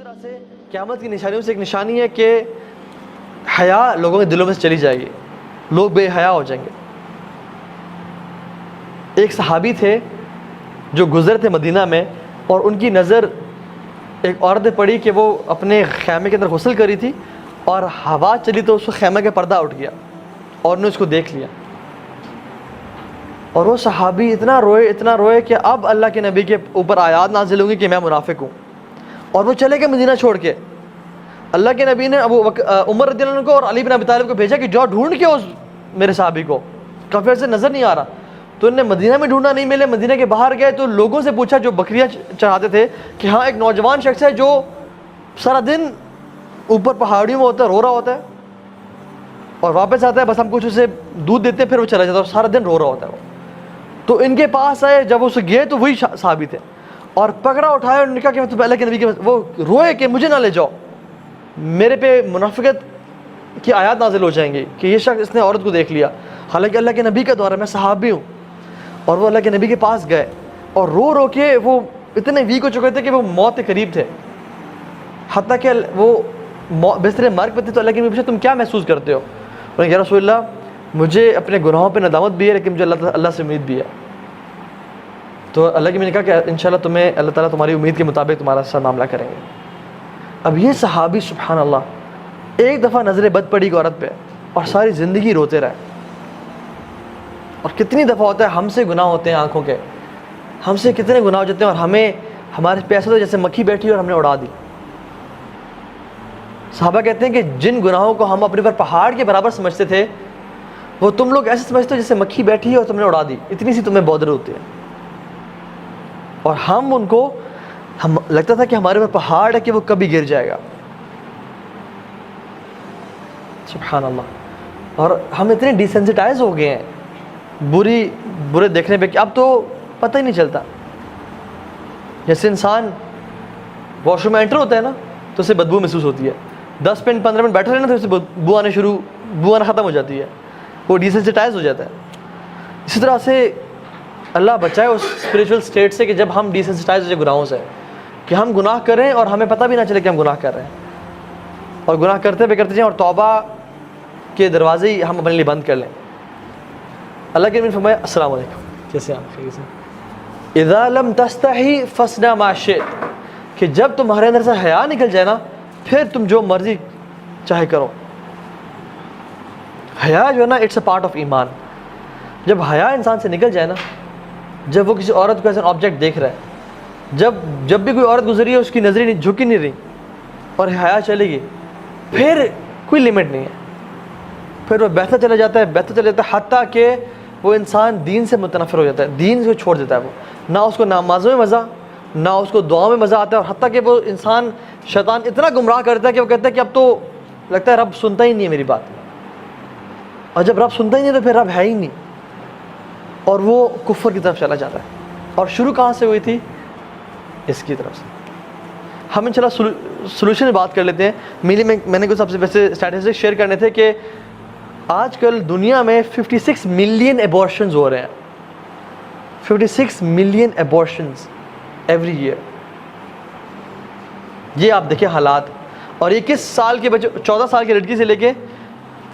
طرح سے قیامت کی نشانیوں سے ایک نشانی ہے کہ حیا لوگوں کے دلوں میں سے چلی جائے گی، لوگ بے حیا ہو جائیں گے۔ ایک صحابی تھے جو گزر تھے مدینہ میں، اور ان کی نظر ایک عورت نے پڑی کہ وہ اپنے خیمے کے اندر غسل کری تھی، اور ہوا چلی تو اس کو خیمے کا پردہ اٹھ گیا اور انہوں نے اس کو دیکھ لیا، اور وہ صحابی اتنا روئے کہ اب اللہ کے نبی کے اوپر آیات نازل ہوں گی کہ میں منافق ہوں، اور وہ چلے گئے مدینہ چھوڑ کے۔ اللہ کے نبی نے عمر رضی اللہ عنہ کو اور علی بن ابی طالب کو بھیجا کہ جاؤ ڈھونڈ کے اس میرے صحابی کو، کافی عرصے سے نظر نہیں آ رہا۔ تو انہوں نے مدینہ میں ڈھونڈا، نہیں ملے، مدینہ کے باہر گئے تو لوگوں سے پوچھا جو بکریاں چڑھاتے تھے کہ ہاں ایک نوجوان شخص ہے جو سارا دن اوپر پہاڑیوں میں ہوتا ہے، رو رہا ہوتا ہے، اور واپس آتا ہے، بس ہم کچھ اسے دودھ دیتے ہیں پھر وہ چلا جاتا ہے، سارا دن رو رہا ہوتا ہے وہ۔ تو ان کے پاس آئے، جب اسے گئے تو وہی صحابی تھے، اور پکڑا اٹھایا اور کہا کہ میں تو اللہ کے نبی کے، وہ روئے کہ مجھے نہ لے جاؤ، میرے پہ منافقت کی آیات نازل ہو جائیں گی کہ یہ شخص اس نے عورت کو دیکھ لیا، حالانکہ اللہ کے نبی کا دور ہے، میں صحابی ہوں۔ اور وہ اللہ کے نبی کے پاس گئے اور رو کے وہ اتنے ویک ہو چکے تھے کہ وہ موت کے قریب تھے، حتیٰ کہ وہ بستر مرگ پہ تھے۔ تو اللہ کے نبی پوچھا تم کیا محسوس کرتے ہو؟ انہوں نے کہا یا رسول اللہ مجھے اپنے گناہوں پہ ندامت بھی ہے، لیکن مجھے اللہ سے امید بھی ہے۔ تو اللہ کے نبی نے کہا کہ انشاءاللہ تمہیں اللہ تعالیٰ تمہاری امید کے مطابق تمہارا ساتھ معاملہ کریں گے۔ اب یہ صحابی سبحان اللہ ایک دفعہ نظر بد پڑی کی عورت پہ اور ساری زندگی روتے رہے۔ اور کتنی دفعہ ہوتا ہے ہم سے گناہ ہوتے ہیں آنکھوں کے، ہم سے کتنے گناہ ہو جاتے ہیں، اور ہمیں ہمارے پیسے تو جیسے مکھی بیٹھی اور ہم نے اڑا دی۔ صحابہ کہتے ہیں کہ جن گناہوں کو ہم اپنے پر پہاڑ کے برابر سمجھتے تھے وہ تم لوگ ایسے سمجھتے ہو جیسے مکھی بیٹھی ہے اور تم نے اڑا دی، اتنی سی تمہیں بودر ہوتی ہے۔ اور ہم ان کو لگتا تھا کہ ہمارے پر پہاڑ ہے کہ وہ کبھی گر جائے گا، سبحان اللہ۔ اور ہم اتنے ڈیسینسٹائز ہو گئے ہیں برے دیکھنے پہ کہ اب تو پتہ ہی نہیں چلتا۔ جیسے انسان واش روم میں انٹر ہوتا ہے نا تو اسے بدبو محسوس ہوتی ہے، 10 منٹ 15 منٹ بیٹھا رہے نا تو اسے بو آنا ختم ہو جاتی ہے، وہ ڈیسینسٹائز ہو جاتا ہے۔ اسی طرح سے اللہ بچائے اس اسپریچول اسٹیٹ سے کہ جب ہم ڈیسینسٹائز ہو جائے گناہوں سے، کہ ہم گناہ کریں اور ہمیں پتہ بھی نہ چلے کہ ہم گناہ کر رہے ہیں، اور گناہ کرتے جائیں اور توبہ کے دروازے ہی ہم اپنے لیے بند کر لیں۔ اللہ کے نبی نے فرمایا السلام علیکم، کیسے آپ خیریت سے، اذا لم تستحی فاصنع ما شئت، کہ جب تمہارے اندر سے حیا نکل جائے نا پھر تم جو مرضی چاہے کرو۔ حیا جو ہے نا اٹس اے پارٹ آف ایمان۔ جب حیا انسان سے نکل جائے نا، جب وہ کسی عورت کو ایسا آبجیکٹ دیکھ رہا ہے، جب بھی کوئی عورت گزری ہے اس کی نظریں نہیں جھکی نہیں رہی اور حیا چلے گی، پھر کوئی لمٹ نہیں ہے، پھر وہ بہتا چلا جاتا ہے حتیٰ کہ وہ انسان دین سے متنفر ہو جاتا ہے، دین کو چھوڑ دیتا ہے، وہ نہ اس کو نمازوں میں مزہ، نہ اس کو دعاؤں میں مزہ آتا ہے، اور حتیٰ کہ وہ انسان شیطان اتنا گمراہ کرتا ہے کہ وہ کہتا ہے کہ اب تو لگتا ہے رب سنتا ہی نہیں ہے میری بات، اور جب رب سنتا ہی نہیں تو پھر رب ہے ہی نہیں، اور وہ کفر کی طرف چلا جاتا ہے۔ اور شروع کہاں سے ہوئی تھی؟ اس کی طرف سے۔ ہم انشاءاللہ سولوشن میں بات کر لیتے ہیں۔ میں نے کچھ سب سے ویسے اسٹیٹسٹکس شیئر کرنے تھے کہ آج کل دنیا میں 56 ملین ایبورشنز ہو رہے ہیں، 56 ملین ایبورشنز ایوری ایئر۔ یہ آپ دیکھیں حالات، اور یہ کس سال کے بچے، 14 سال کی لڑکی سے لے کے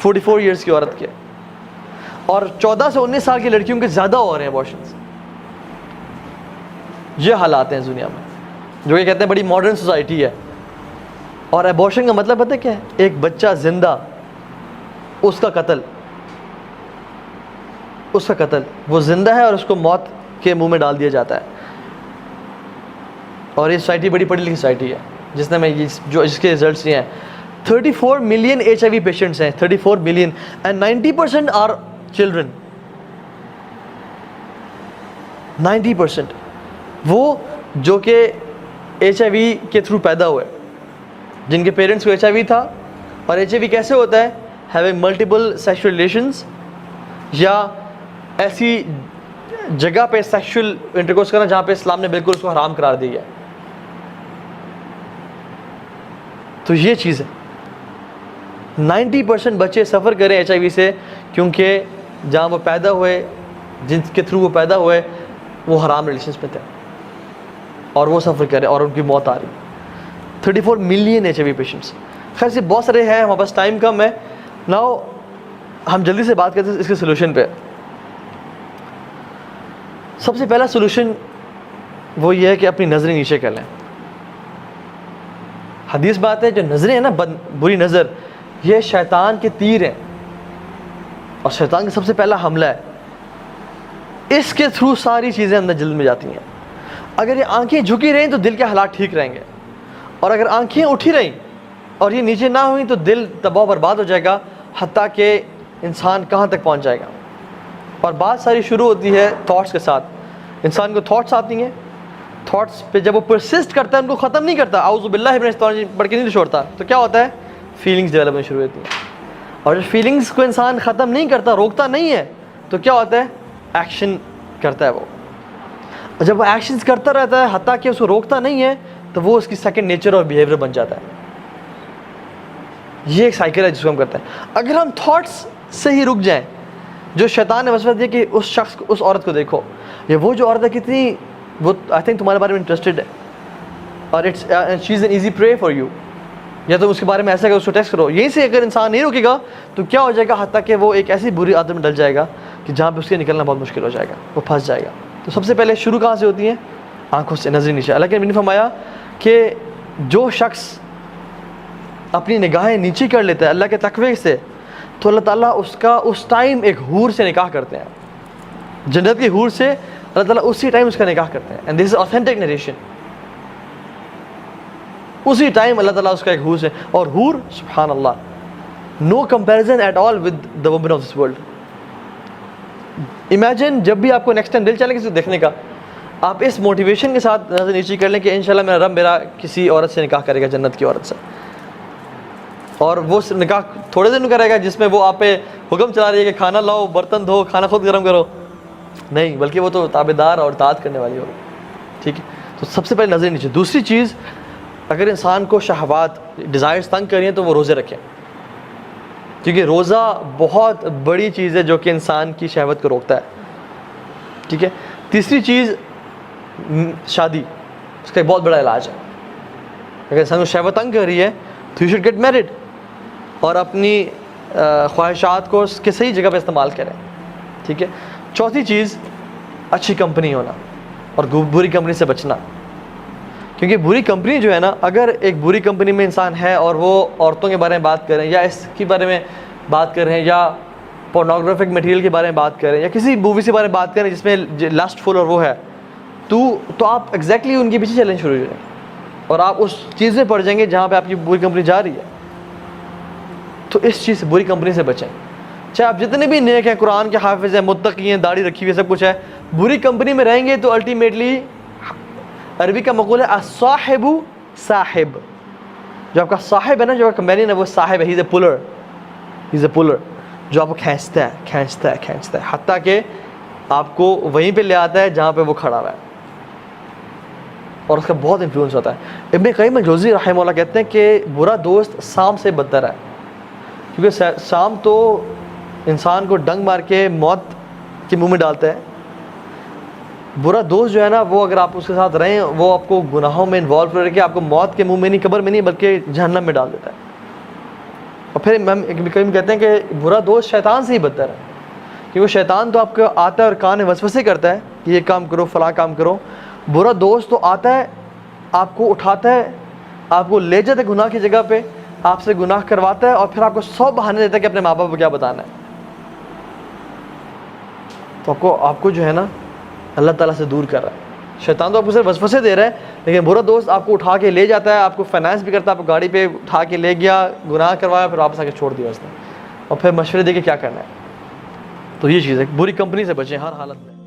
44 ایئرس کی عورت کے، اور 14 سے 19 سال کی لڑکیوں کے زیادہ ہو رہے ہیں ایبورشنز۔ یہ حالات ہیں اس دنیا میں، جو کہ کہتے ہیں بڑی ماڈرن سوسائٹی ہے۔ اور ایبورشن کا مطلب پتہ کیا ہے؟ ایک بچہ زندہ، اس کا قتل، وہ زندہ ہے اور اس کو موت کے منہ میں ڈال دیا جاتا ہے۔ اور یہ سوسائٹی بڑی پڑھی لکھی سوسائٹی ہے جس نے جس کے ریزلٹس یہ ہیں۔ 34 ملین HIV پیشنٹس ہیں، 34 ملین، اینڈ 90% آر چلڈرن۔ 90% وہ جو کہ HIV کے تھرو پیدا ہوئے، جن کے پیرنٹس کو HIV تھا۔ اور HIV کیسے ہوتا ہے؟ ہیونگ ملٹیپل سیکشل ریلیشنز، یا ایسی جگہ پہ سیکشل انٹرکورس کرنا جہاں پہ اسلام نے بالکل اس کو حرام قرار دیا ہے۔ تو یہ چیز ہے، 90% بچے سفر کریں HIV سے، کیونکہ جہاں وہ پیدا ہوئے، جن کے تھرو وہ پیدا ہوئے، وہ حرام ریلیشنز میں تھے، اور وہ سفر کرے اور ان کی موت آ رہی۔ 34 मिलियन HIV पेशेंट्स. खैर से बहुत सारे हैं, हमारे पास टाइम कम है. नाउ हम जल्दी से बात करते हैं इसके सोल्यूशन पे. सबसे पहला सोल्यूशन वो ये है कि अपनी नज़रें नीचे कर लें. हदीस बात है, जो नज़रें हैं ना, बुरी नज़र, ये शैतान के तीर हैं और शैतान का सबसे पहला हमला है. इसके थ्रू सारी चीज़ें अंदर जल्द में जाती हैं. अगर ये आंखें झुकी रहें तो दिल के हालात ठीक रहेंगे, और अगर आंखें उठी रहीं और ये नीचे ना हुई तो दिल तबाह बर्बाद हो जाएगा, हत्ता कि इंसान कहाँ तक पहुँच जाएगा. और बात सारी शुरू होती है थॉट्स के साथ. इंसान को थॉट्स आती हैं, थॉट्स पे जब वो परसिस्ट करता है, उनको ख़त्म नहीं करता, आऊज़ु बिल्लाहि मिनश शैतानिर रजीम पढ़ के नहीं छोड़ता, तो क्या होता है, फीलिंग्स डेवलप होनी शुरू होती हैं. और जब फीलिंग्स को इंसान ख़त्म नहीं करता, रोकता नहीं है, तो क्या होता है, एक्शन करता है वो. और जब वो एक्शंस करता रहता है, हत्ता कि उसको रोकता नहीं है, तो वो उसकी सेकंड नेचर और बिहेवियर बन जाता है. ये एक साइकिल है जिसको हम करते हैं. अगर हम थॉट्स से ही रुक जाएं, जो शैतान ने वसवसा दिया कि उस शख्स को, उस औरत को देखो, ये वो जो औरत है कितनी, वो आई थिंक तुम्हारे बारे में इंटरेस्टेड है और it's she is an easy prey for you, या तो उसके बारे में ऐसा करो, उसको टेक्स्ट करो. यहीं से अगर इंसान नहीं रुकेगा तो क्या हो जाएगा, हत्ता कि वो एक ऐसी बुरी आदत में डल जाएगा कि जहाँ पे उसके निकलना बहुत मुश्किल हो जाएगा, वो फंस जाएगा. तो सबसे पहले शुरू कहाँ से होती है, आंखों से, नजर नीचे. अल्लाह के नबी ने फरमाया कि जो शख्स अपनी निगाहें नीचे कर लेता है अल्लाह के तकवे से, तो अल्लाह ताला उसका उस टाइम एक हूर से निकाह करते हैं. जन्नत की हूर से अल्लाह ताला उसी टाइम उसका निकाह करते हैं. And this is authentic narration. उसी टाइम अल्लाह ताला उसका एक हूर से, और हूर सुभान अल्लाह, no comparison at all with the women of this world. Imagine जब भी आपको नेक्स्ट टाइम दिल चले किसी को देखने का, आप इस मोटिवेशन के साथ नजर नीचे कर लें कि इंशाल्लाह मेरा रब मेरा किसी औरत से निकाह करेगा, जन्नत की औरत से. और वो निकाह थोड़े दिन करेगा जिसमें वो आप पे हुक्म चला रही है कि खाना लाओ, बर्तन धो, खाना खुद गर्म करो, नहीं, बल्कि वो तो ताबेदार और ताअत करने वाली होगी. ठीक है, तो सबसे पहले नजर नीचे. दूसरी चीज़, अगर इंसान को शहवात, डिज़ायर्स तंग करिए तो वो रोज़े रखें, क्योंकि रोज़ा बहुत बड़ी चीज़ है जो कि इंसान की शहवत को रोकता है. ठीक है. तीसरी चीज़, शादी, उसका एक बहुत बड़ा इलाज है. अगर इंसान को शहवत तंग कर रही है तो यू शुड गेट मैरिड, और अपनी ख्वाहिशात को उसके सही जगह पे इस्तेमाल करें. ठीक है. चौथी चीज़, अच्छी कंपनी होना और बुरी कंपनी से बचना, क्योंकि बुरी कंपनी जो है ना, अगर एक बुरी कंपनी में इंसान है और वो औरतों के बारे में बात करें, या इसके बारे में बात करें, या पोर्नोग्राफिक मटेरियल के बारे में बात करें, या किसी मूवी के बारे में बात करें जिसमें लस्टफुल और वो है, तो आप एग्जैक्टली उनके पीछे चलने शुरू हो जाएंगे और आप उस चीज़ में पड़ जाएंगे जहाँ पे आपकी बुरी कंपनी जा रही है. तो इस चीज़ से, बुरी कंपनी से बचें. चाहे आप जितने भी नेक हैं, कुरान के हाफिज़ हैं, मुत्तकी हैं, दाढ़ी रखी हुई है, सब कुछ है, बुरी कंपनी में रहेंगे तो अल्टीमेटली, अरबी का मक़ूल है अस्साहिबु साहिब. जो आपका साहिब है ना, जो आपका कंपेनियन है, वो साहिब है. ही इज़ ए पुलर, जो आपको खींचता है हत्ता कि आपको वहीं पे ले आता है जहाँ पे वो खड़ा हुआ है, और उसका बहुत इन्फ्लुएंस होता है. इब्न क़य्यिम अल-जौज़ी रहमहुल्लाह कहते हैं कि बुरा दोस्त शाम से बदतर है, क्योंकि शाम तो इंसान को डंग मार के मौत के मुंह में डालता है. बुरा दोस्त जो है ना, वो अगर आप उसके साथ रहें, वो आपको गुनाहों में इन्वॉल्व करके आपको मौत के मुंह में नहीं, कब्र में नहीं, बल्कि जहन्नम में डाल देता है. और फिर इमाम इब्न क़य्यिम कहते हैं कि बुरा दोस्त शैतान से ही बदतर है, क्योंकि शैतान तो आपको आता है और कान में वसवसे करता है कि ये काम करो, फलां काम करो. बुरा दोस्त तो आता है, आपको उठाता है, आपको ले जाता है गुनाह की जगह पे, आपसे गुनाह करवाता है, और फिर आपको 100 बहाने देता है कि अपने माँ बाप को क्या बताना है. तो आपको जो है ना, अल्लाह ताला से दूर कर रहा है. शैतान तो आपको सिर्फ वसवसे दे रहा है, लेकिन बुरा दोस्त आपको उठा के ले जाता है, आपको फाइनेंस भी करता है, आपको गाड़ी पे उठा के ले गया, गुनाह करवाया, फिर वापस आके छोड़ दिया उसने, और फिर मशवरे दे के क्या करना है. तो ये चीज़ है, बुरी कंपनी से बचें हर हालत में.